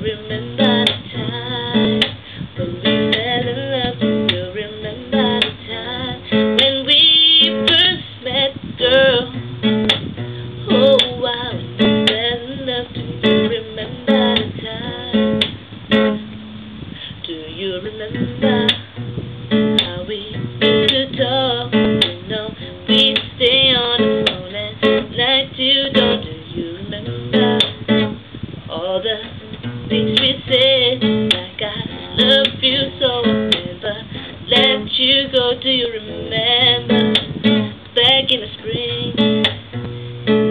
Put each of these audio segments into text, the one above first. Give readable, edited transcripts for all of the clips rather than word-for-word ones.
remember the time when we fell in love? Do you remember the time when we first met, girl? Oh wow, when we fell in love. Do you remember the time? Do you remember how we used to talk? You know, we'd stay on the phone at night till dawn. Do you remember all the things we said? Like I love you so, I'll never let you go. Do you remember back in the spring?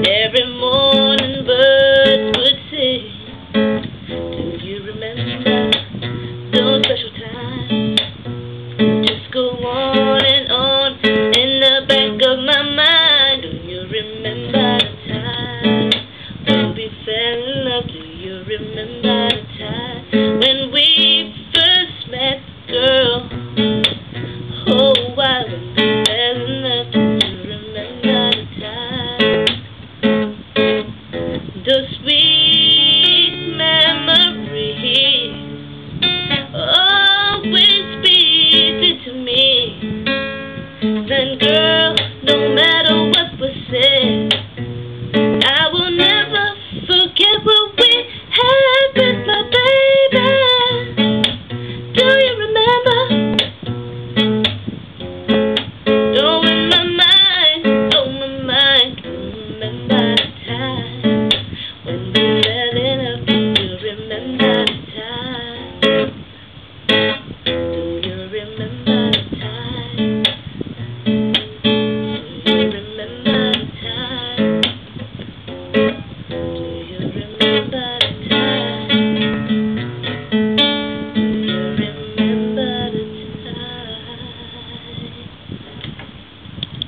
Every morning birds would sing. Do you remember those special times? Just go on and on in the back of my mind. Do you remember the time when we fell in love? Do you remember the time?